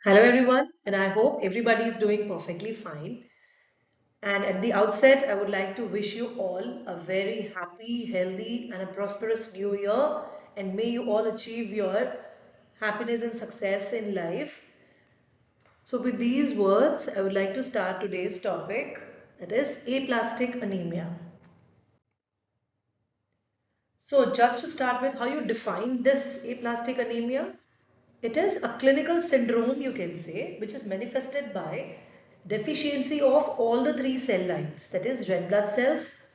Hello everyone, and I hope everybody is doing perfectly fine. And at the outset, I would like to wish you all a very happy, healthy, and a prosperous new year. And may you all achieve your happiness and success in life. So, with these words, I would like to start today's topic, that is aplastic anemia. So, just to start with, how you define this aplastic anemia? It is a clinical syndrome, you can say, which is manifested by deficiency of all the three cell lines, that is red blood cells,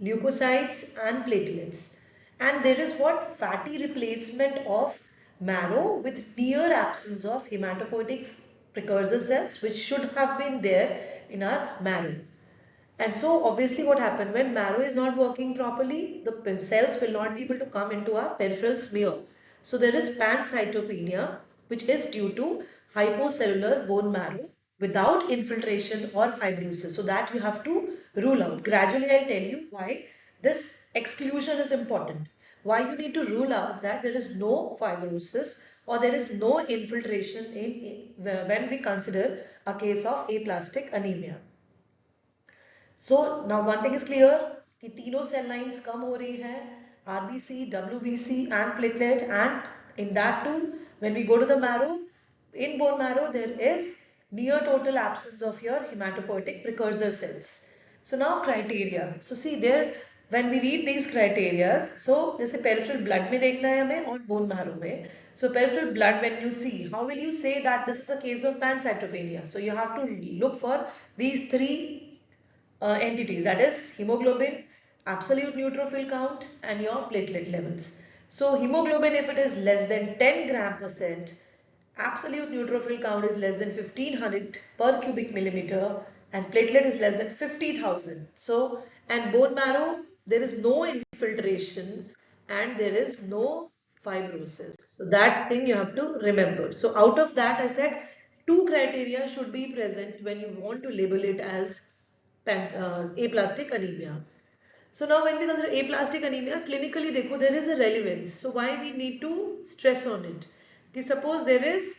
leukocytes and platelets. And there is what fatty replacement of marrow with near absence of hematopoietic precursor cells, which should have been there in our marrow. And so obviously what happened when marrow is not working properly, the cells will not be able to come into our peripheral smear. So there is pancytopenia, which is due to hypocellular bone marrow without infiltration or fibrosis. So that you have to rule out. Gradually I'll tell you why this exclusion is important. Why you need to rule out that there is no fibrosis or there is no infiltration when we consider a case of aplastic anemia. So now one thing is clear कि तीनों cell lines कम हो रही है RBC, WBC and platelet, and in that too when we go to the marrow, in bone marrow there is near total absence of your hematopoietic precursor cells. So now criteria. So see there when we read these criteria, so जैसे peripheral blood में देखना है हमें और bone marrow में. So peripheral blood when you see, how will you say that this is a case of pancytopenia? So you have to look for these three entities, that is hemoglobin, absolute neutrophil count and your platelet levels. So hemoglobin, if it is less than 10 gram percent, absolute neutrophil count is less than 1500 per cubic millimeter and platelet is less than 50,000. So, and bone marrow, there is no infiltration and there is no fibrosis. So that thing you have to remember. So out of that I said two criteria should be present when you want to label it as aplastic anemia. So now when we consider aplastic anemia, clinically देखो there is a relevance. So why we need to stress on it? कि suppose there is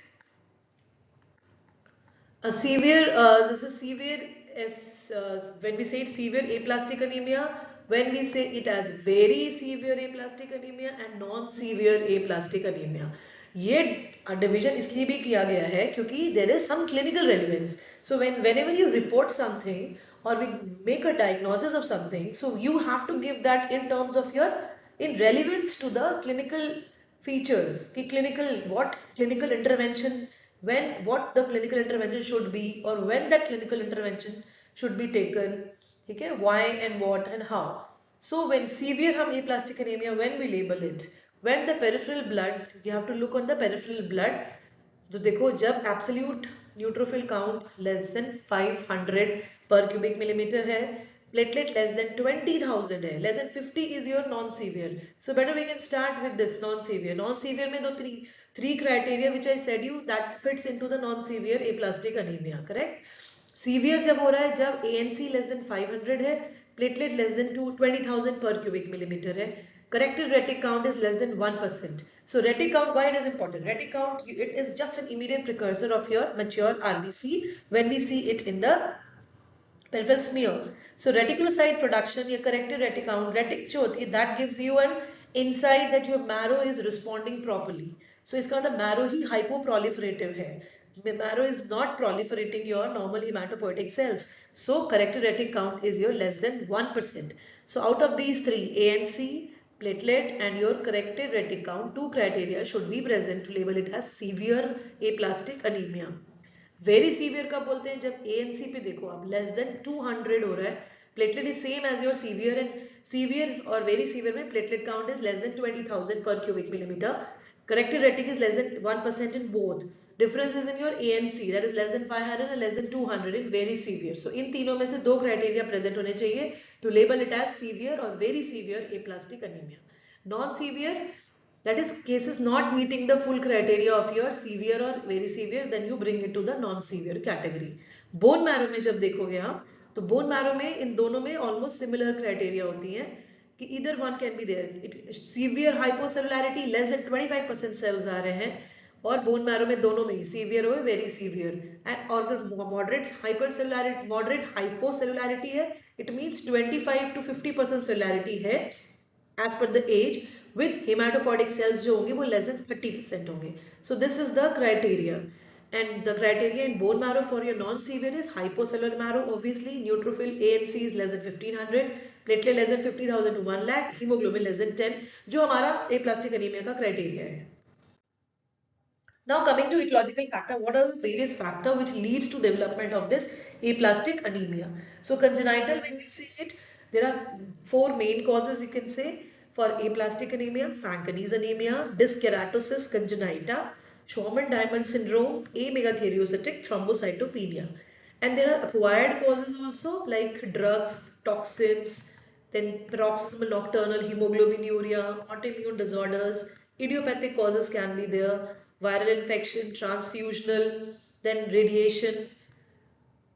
a severe, this is severe as when we say it's severe aplastic anemia, when we say it as very severe aplastic anemia and non-severe aplastic anemia. ये division इसलिए भी किया गया है क्योंकि there is some clinical relevance. So whenever you report something or we make a diagnosis of something, so you have to give that in terms of your in relevance to the clinical features कि clinical what clinical intervention when what the clinical intervention should be or when that clinical intervention should be taken, ठीक है, why and what and how. So when severe हम aplastic anemia, when we label it, when the peripheral blood, you have to look on the peripheral blood. तो देखो जब absolute neutrophil count less than 500 per cubic millimeter है, platelet less than 20,000 है, less than 50 is your non-severe. So better we can start with this non-severe. Non-severe में दो three criteria which I said you that fits into the non-severe aplastic anemia, correct? Severe जब हो रहा है जब ANC less than 500 है, platelet less than 20,000 per cubic millimeter है, corrected retic count is less than 1%. So retic count, why it is important? Retic count, it is just an immediate precursor of your mature RBC when we see it in the peripheral smear. So reticulocyte production, your corrected retic count, retic जो होती है, that gives you an insight that your marrow is responding properly. So इसका मतलब marrow ही hypoproliferative है. Marrow is not proliferating your normal hematopoietic cells. So corrected retic count is your less than 1%. So out of these three, ANC, platelet and your corrected retic count, two criteria should be present to label it as severe aplastic anemia. Very severe कब बोलते हैं जब ANC पे देखो आप less than 200 हो रहा है, platelet is same as your severe and severe और वेरी सीवियर में platelet count is less than 20,000 per cubic millimetre, corrected retic is less than 1% in both, difference is in your ANC that is less than 500 and less than 200 in very severe. So इन तीनों में से दो criteria present होने चाहिए to label it as severe or very severe aplastic anemia. Non severe, that is cases not meeting the full criteria of your severe or very severe, then you bring it to the non severe category. Bone marrow में जब देखोगे आप तो bone marrow में इन दोनों में almost similar criteria होती हैं कि either one can be there. Severe hypocellularity less than 25% cells आ रहे हैं और बोन मैरो में दोनों में सीवियर हो वेरी सीवियर एंड और मॉडरेट हाइपरसेलुलरिटी मॉडरेट हाइपोसेलुलरिटी है इट मींस 25 to 50% सेलुलरिटी है as per the age with hematopoietic cells जो होंगे वो less than 30% होंगे. So this is the criteria and the criteria in bone marrow for your non-severe is hypocellular marrow obviously neutrophil A and C is less than 1500 platelet less than 50,000 to 1 lakh hemoglobin less than 10 जो हमारा aplastic anemia का criteria है. Now coming to ecological factor, what are the various factors which leads to development of this aplastic anemia? So congenital, when you see it, there are four main causes you can say for aplastic anemia: Fanconi's anemia, dyskeratosis congenita, Schwammen-Diamond syndrome, amegakaryocytic thrombocytopenia. And there are acquired causes also like drugs, toxins, then paroxysmal nocturnal hemoglobinuria, autoimmune disorders, idiopathic causes can be there, viral infection, transfusional, then radiation,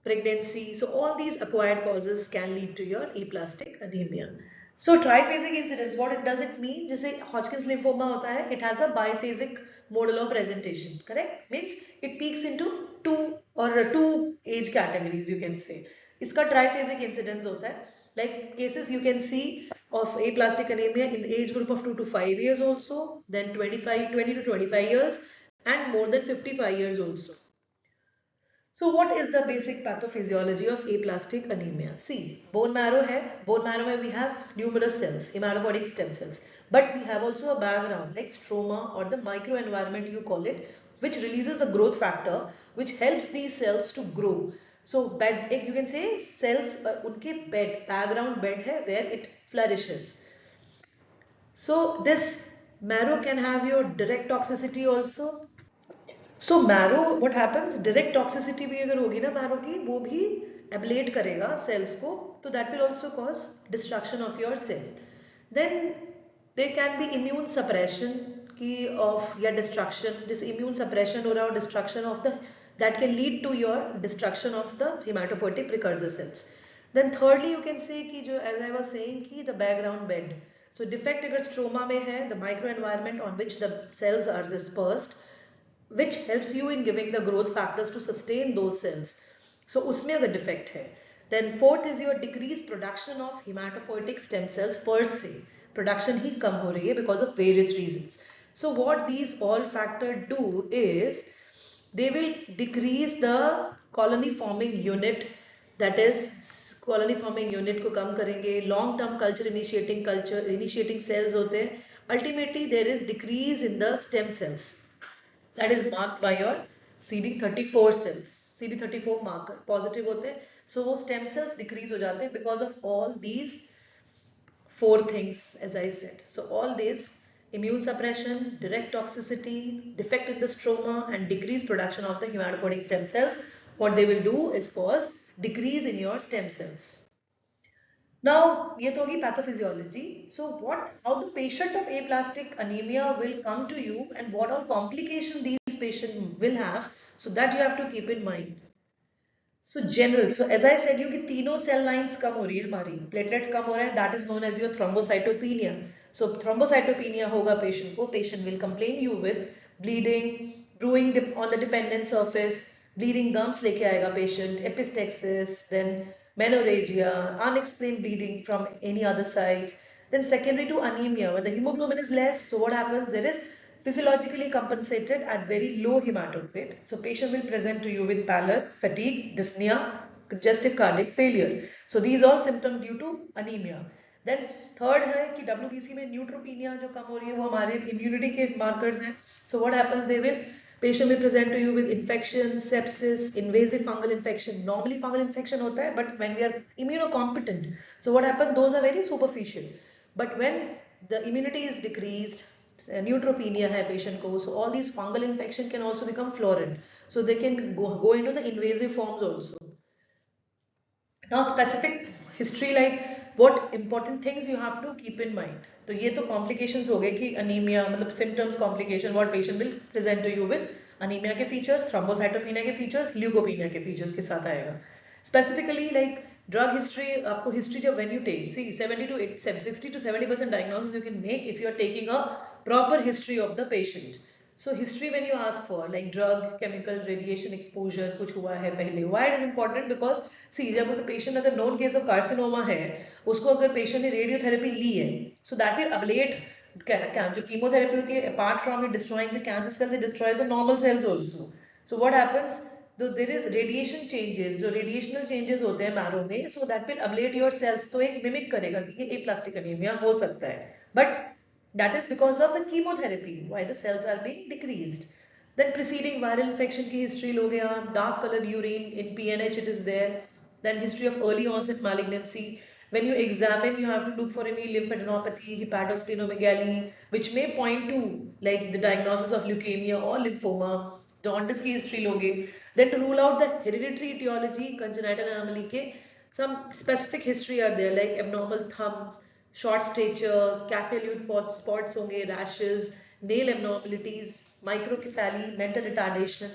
pregnancy. So all these acquired causes can lead to your aplastic anemia. So triphasic incidence, what it does it mean? जैसे Hodgkin's lymphoma होता है, it has a biphasic model of presentation, correct? Means it peaks into two age categories you can say. इसका triphasic incidence होता है. Like cases you can see of aplastic anemia in the age group of 2 to 5 years also, then 20 to 25 years and more than 55 years also. So what is the basic pathophysiology of aplastic anemia? See, bone marrow hai, bone marrow mein we have numerous cells, hematopoietic stem cells. But we have also a background like stroma or the microenvironment you call it, which releases the growth factor, which helps these cells to grow. So bed, you can say cells, unke bed, background bed hai where it flourishes. So this marrow can have your direct toxicity also. So marrow what happens direct toxicity भी अगर होगी ना marrow की वो भी एब्लेट करेगा cells को तो that will also cause destruction of your cell then they can be immune suppression की ऑफ या डिस्ट्रक्शन जैसे इम्यून सप्रेशन हो रहा है destruction of the that can lead to your destruction of the haematopoietic precursor cells then thirdly you can say कि जो as I was saying कि the background bed so defect अगर stroma में है the micro environment on which the sales are dispersed which helps you in giving the growth factors to sustain those cells. So उसमें अगर defect है. Then fourth is your decreased production of hematopoietic stem cells per se. Production ही कम हो रही है because of various reasons. So what these all factors do is they will decrease the colony forming unit, that is colony forming unit को कम करेंगे. Long term culture initiating cells होते हैं. Ultimately there is decrease in the stem cells. That is marked by your CD34 cells. CD34 marker positive होते हैं, so वो stem cells decrease हो जाते हैं because of all these four things as I said. So all these immune suppression, direct toxicity, defect in the stroma and decreased production of the hematopoietic stem cells, what they will do is cause decrease in your stem cells. Now, ये तो होगी pathophysiology. So how the patient of aplastic anemia will come to you and what all complications these patients will have, so that you have to keep in mind. So general, so as I said you कि तीनों cell lines कम हो रही है हमारी, platelets कम हो रहे हैं, that is known as your thrombocytopenia. So thrombocytopenia होगा patient को, patient will complain you with bleeding, brewing on the dependent surface, bleeding gums लेके आएगा patient, epistaxis, then menorrhagia, unexplained bleeding from any other site. Then secondary to anemia, when the hemoglobin is less, so what happens? There is physiologically compensated at very low hematocrit. So patient will present to you with pallor, fatigue, dyspnea, congestive cardiac failure. So these all symptoms due to anemia. Then third है कि WBC में neutropenia जो कम हो रही है वो हमारे immunity के markers हैं. So what happens? Patient will present to you with infection, sepsis, invasive fungal infection. Normally fungal infection होता है, but when we are immunocompetent, so what happens? Those are very superficial. But when the immunity is decreased, neutropenia है patient को, so all these fungal infection can also become florid. So they can go into the invasive forms also. Now specific history, like what important things you have to keep in mind. तो ये तो complications हो गए कि anemia मतलब symptoms complication what patient will present to you with anemia के features, thrombocytopenia के features, leukopenia के features के साथ आएगा. Specifically like drug history, आपको history जब when you take, see 60 to 70% diagnosis you can make if you are taking a proper history of the patient. So history when you ask for like drug, chemical, radiation exposure कुछ हुआ है पहले. Why it is important? Because see जब अगर patient अगर known case of carcinoma है, उसको अगर patient ने radiotherapy ली है, so that will ablate जो chemotherapy होती है, apart from it destroying the cancer cells, it destroys the normal cells also. So what happens? Though there is radiation changes, जो radiational changes होते हैं marrow में, so that will ablate your cells, तो एक mimic करेगा कि ये aplastic anemia हो सकता है. But that is because of the chemotherapy, why the cells are being decreased. Then preceding viral infection की history लोगे आप, dark colored urine in PNH it is there. Then history of early onset malignancy. When you examine, you have to look for any lymphadenopathy, hepatosplenomegaly, which may point to like the diagnosis of leukemia or lymphoma. Jaundice की history लोगे. Then to rule out the hereditary etiology, congenital anomaly के some specific history are there like abnormal thumbs, short stature, capillute spots होंगे, rashes, nail abnormalities, microcephaly, mental retardation,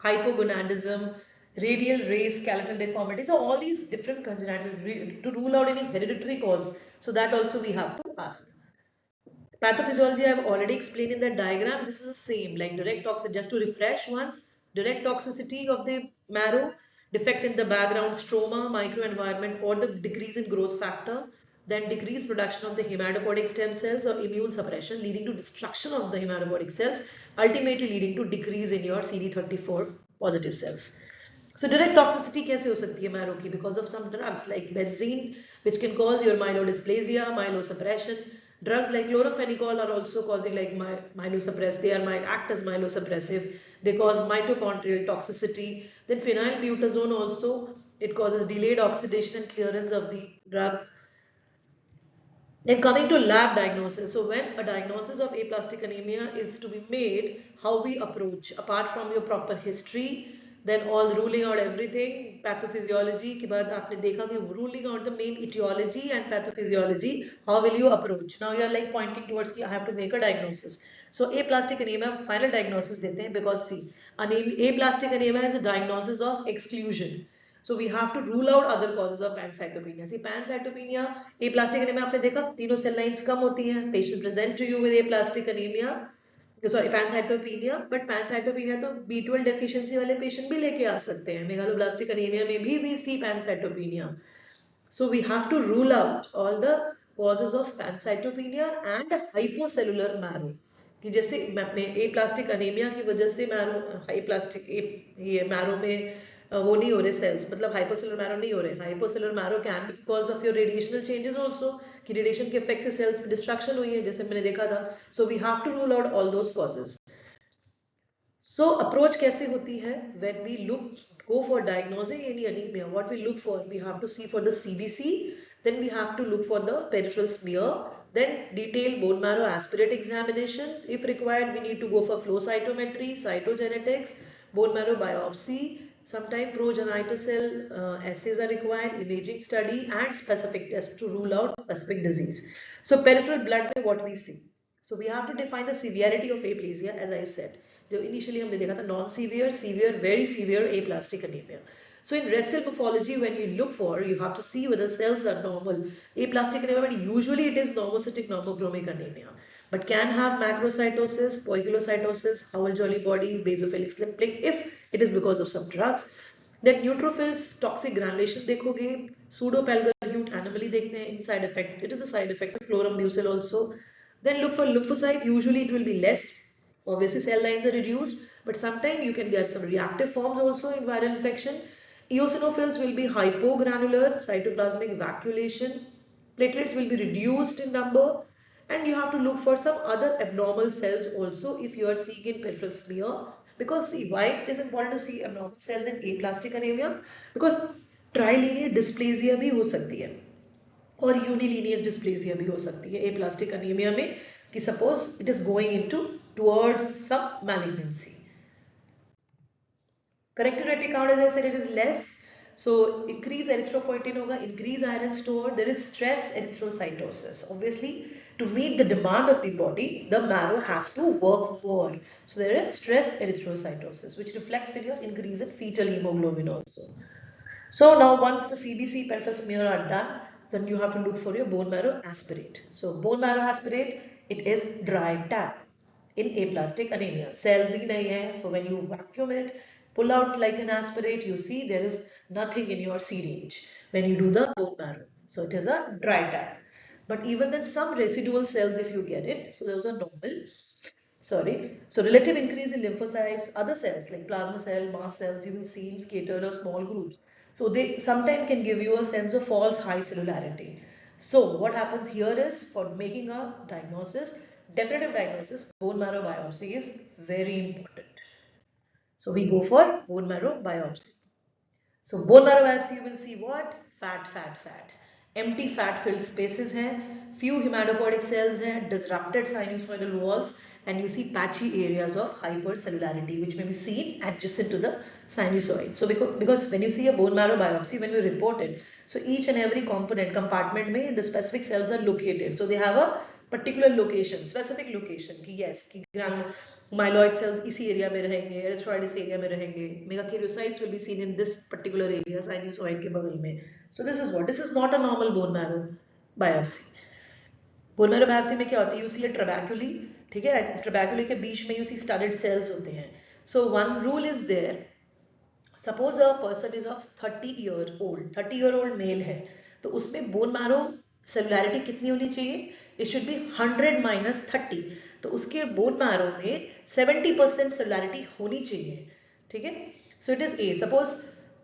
hypogonadism, radial raise, skeletal deformity. So all these different congenital to rule out any hereditary cause. So that also we have to ask. Pathophysiology I have already explained in the diagram. This is the same like direct toxicity. Just to refresh once, direct toxicity of the marrow, defect in the background stroma, microenvironment, or the decrease in growth factor, then decreased production of the hematopoietic stem cells or immune suppression leading to destruction of the hematopoietic cells, ultimately leading to decrease in your CD34 positive cells. So direct toxicity कैसे हो सकती है marrow की? Because of some drugs like benzene, which can cause your myelodysplasia, myelosuppression. Drugs like chloramphenicol are also causing like myelosuppress. They might act as myelosuppressive. They cause mitochondrial toxicity. Then phenylbutazone also, it causes delayed oxidation and clearance of the drugs. Then coming to lab diagnosis. So when a diagnosis of aplastic anemia is to be made, how we approach apart from your proper history, then all ruling out everything, pathophysiology के बाद आपने देखा कि ruling out the main etiology and pathophysiology, how will you approach? Now you are like pointing towards कि I have to make a diagnosis. So aplastic anemia final diagnosis देते हैं because see, aplastic anemia is a diagnosis of exclusion. So we have to rule out other causes of pancytopenia. See, pancytopenia, aplastic anemia आपने देखा तीनों cell lines कम होती हैं. Patient present to you with aplastic anemia, sorry pancytopenia, but pancytopenia तो B12 deficiency वाले patient भी लेके आ सकते हैं. Megaloblastic anemia में भी we see pancytopenia. So we have to rule out all the causes of pancytopenia and hypocellular marrow. कि जैसे aplastic anemia की वजह से marrow hyplastic ये marrow में वो नहीं हो रहे cells, मतलब hypocellular marrow नहीं हो रहे. Hypocellular marrow can be because of your radiational changes also, कि radiation के effect से cells में destruction हुई है जैसे मैंने देखा था. So we have to rule out all those causes. So approach कैसे होती है? When we go for diagnosing any anemia, what we look for? We have to see for the CBC, then we have to look for the peripheral smear, then detailed bone marrow aspirate examination. If required, we need to go for flow cytometry, cytogenetics, bone marrow biopsy. Sometimes progenitor cell assays are required, imaging study and specific tests to rule out specific disease. So peripheral blood में what we see? So we have to define the severity of aplasia as I said. जो initially हमने देखा था non-severe, severe, very severe aplastic anemia. So in red cell morphology, when you look for, you have to see whether cells are normal. Aplastic anemia, but usually it is normocytic normochromic anemia, but can have macrocytosis, poikilocytosis, Howell-Jolly body, basophilic slipping if it is because of some drugs. Then neutrophils, toxic granulation देखोगे, pseudo-Pelger-Hute anomaly देखते हैं, in side effect. It is a side effect of chlorambucil also. Then look for lymphocyte, usually it will be less. Obviously cell lines are reduced, but sometimes you can get some reactive forms also in viral infection. Eosinophils will be hypogranular, cytoplasmic vacuolation. Platelets will be reduced in number, and you have to look for some other abnormal cells also if you are seeing in peripheral smear. Because see, why it is important to see abnormal cells in aplastic anemia? Because trilinear dysplasia भी हो सकती है और यूनिलीनियस dysplasia भी हो सकती है aplastic anaemia में कि suppose it is going into towards some malignancy. Corrected retic count, as I said, it is less. So increase erythropoietin होगा, increase iron store. There is stress erythrocytosis. Obviously, to meet the demand of the body, the marrow has to work more. So there is stress erythrocytosis, which reflects in your increase in fetal hemoglobin also. So now once the CBC peripheral smear are done, then you have to look for your bone marrow aspirate. So bone marrow aspirate, it is dry tap. in aplastic anemia. Cells ही नहीं है, so when you vacuum it, pull out like an aspirate, you see there is nothing in your syringe when you do the bone marrow. So it is a dry tap. But even then, some residual cells, if you get it, so those are normal. Sorry. So relative increase in lymphocytes, other cells like plasma cell, mast cells, you will see in scattered or small groups. So they sometimes can give you a sense of false high cellularity. So what happens here is for making a diagnosis, definitive diagnosis, bone marrow biopsy is very important. So we go for bone marrow biopsy. So bone marrow biopsy, you will see what? Fat, fat, fat. Empty fat filled spaces हैं, few hematopoietic cells हैं, disrupted sinusoidal walls, and you see patchy areas of hypercellularity which may be seen adjacent to the sinusoid. So because when you see a bone marrow biopsy, when you report it, so each and every compartment में the specific cells are located. So they have a particular location, specific location कि yes कि myeloid sales इसी area में रहेंगे, एरिथ्रॉइड इस area में रहेंगे, megakaryocytes will be seen in this particular area sinusoid के बगल में. So this is not a normal bone marrow biopsy. Bone marrow biopsy में क्या होता है? यू सी अ ट्रबैक्यूली, ठीक है, ट्रबैक्यूली के बीच में यू सी स्टडेड सेल्स होते हैं. So one rule is there, suppose a person is of 30-year-old male है, तो उसमें बोन मैरो सेलुलैरिटी कितनी होनी चाहिए? It should be 100 - 30. तो उसके बोन मैरो में 70% सेलुलैरिटी होनी चाहिए, ठीक है. So it is a, suppose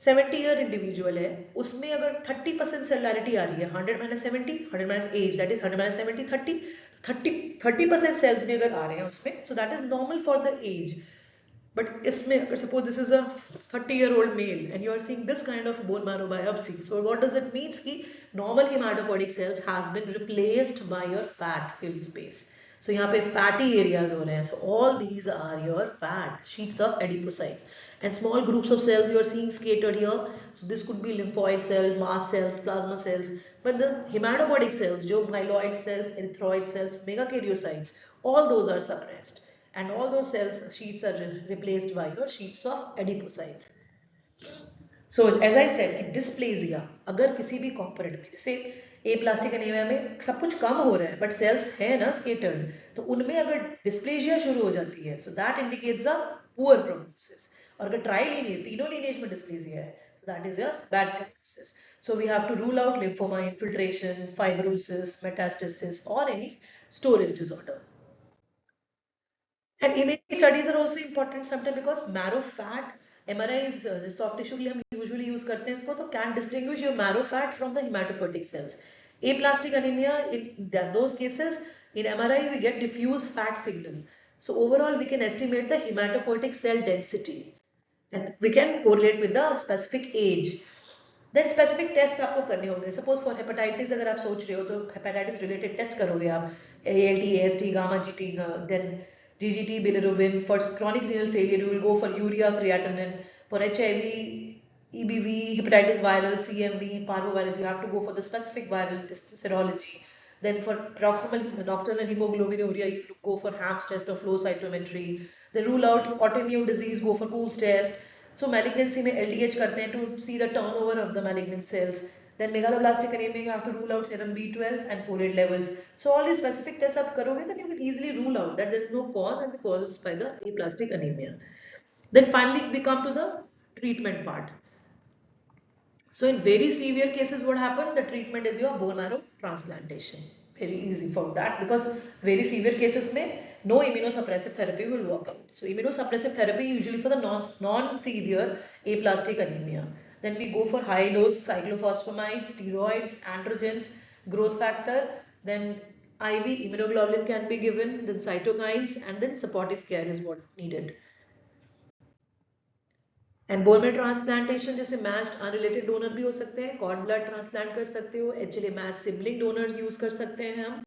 70-year individual है, उसमें अगर 30% सेलुलैरिटी आ रही है, 100 - 70, 100 - एज, दैट इज 100 - 70, 30% सेल्स भी अगर आ रहे हैं उसमें, so that is normal for the age. But इसमें suppose this is a 30-year-old male and you are seeing this kind of bone marrow biopsy. So what does it mean? कि normal hematopoietic cells has been replaced by your fat filled space. So यहाँ पे fatty areas हो रहे हैं. So all these are your fat sheets of adipocytes. And small groups of cells you are seeing scattered here. So this could be lymphoid cells, mast cells, plasma cells. But the hematopoietic cells, जो myeloid cells, erythroid cells, megakaryocytes, all those are suppressed. And all those cells sheets are replaced by your sheets of adipocytes. So as I said कि dysplasia अगर किसी भी component में, जैसे aplastic anemia में सब कुछ कम हो रहा है but cells है ना scattered, तो उनमें अगर dysplasia शुरू हो जाती है, so that indicates a poor prognosis. और अगर tri-lineage, तीनों lineage में dysplasia है, so that is a bad prognosis. So we have to rule out lymphoma infiltration, fibrosis, metastasis, or any storage disorder. And imaging studies are also important sometimes because marrow fat, MRI is soft tissue के लिए हम usually use करते हैं इसको, तो can distinguish your marrow fat from the hematopoietic cells. Aplastic anemia, in those cases, in MRI we get diffuse fat signal. So overall we can estimate the hematopoietic cell density and we can correlate with the specific age. Then specific tests आपको करने होंगे. Suppose for hepatitis अगर आप सोच रहे हो तो hepatitis related test करोगे आप, ALT, AST, gamma GT, then GGT, bilirubin. For chronic renal failure you will go for urea creatinine. For HIV, EBV, hepatitis viral, CMV, parvovirus, you have to go for the specific viral test serology. Then for proximal nocturnal hemoglobinuria, you go for HAMS test or flow cytometry. Then rule out autoimmune disease, go for Pools test. So malignancy में LDH करते हैं to see the turnover of the malignant cells. Then megaloblastic anemia, you have to rule out serum B12 and folate levels. So all these specific tests आप करोगे, then you can easily rule out that there is no cause and the cause is by the aplastic anemia. Then finally we come to the treatment part. So in very severe cases, what happened? The treatment is your bone marrow transplantation. Very easy for that because very severe cases में no immunosuppressive therapy will work out. So immunosuppressive therapy usually for the non-severe aplastic anemia. Then we go for high dose cyclophosphamide, steroids, androgens, growth factor. Then IV immunoglobulin can be given. Then cytokines and then supportive care is what needed. And bone marrow transplantation जैसे matched unrelated donor भी हो सकते हैं, cord blood transplant कर सकते हो, HLA match sibling donors use कर सकते हैं हम.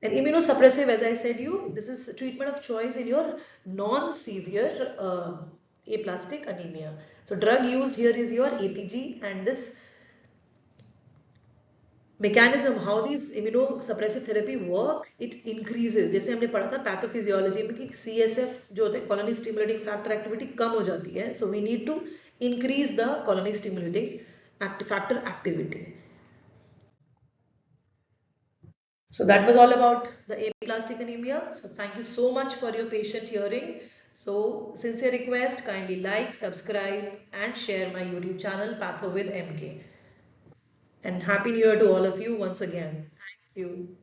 And immunosuppressive, as I said you, this is treatment of choice in your non-severe aplastic anemia. So drug used here is your APG, and this mechanism how these immunosuppressive therapy work, it increases. जैसे हमने पढ़ा था pathophysiology में कि CSF जो होते हैं colony stimulating factor activity कम हो जाती है, so we need to increase the colony stimulating factor activity. So that was all about the aplastic anemia. So thank you so much for your patient hearing. So sincere request, kindly like, subscribe and share my YouTube channel Patho with MK. And Happy New Year to all of you once again. Thank you.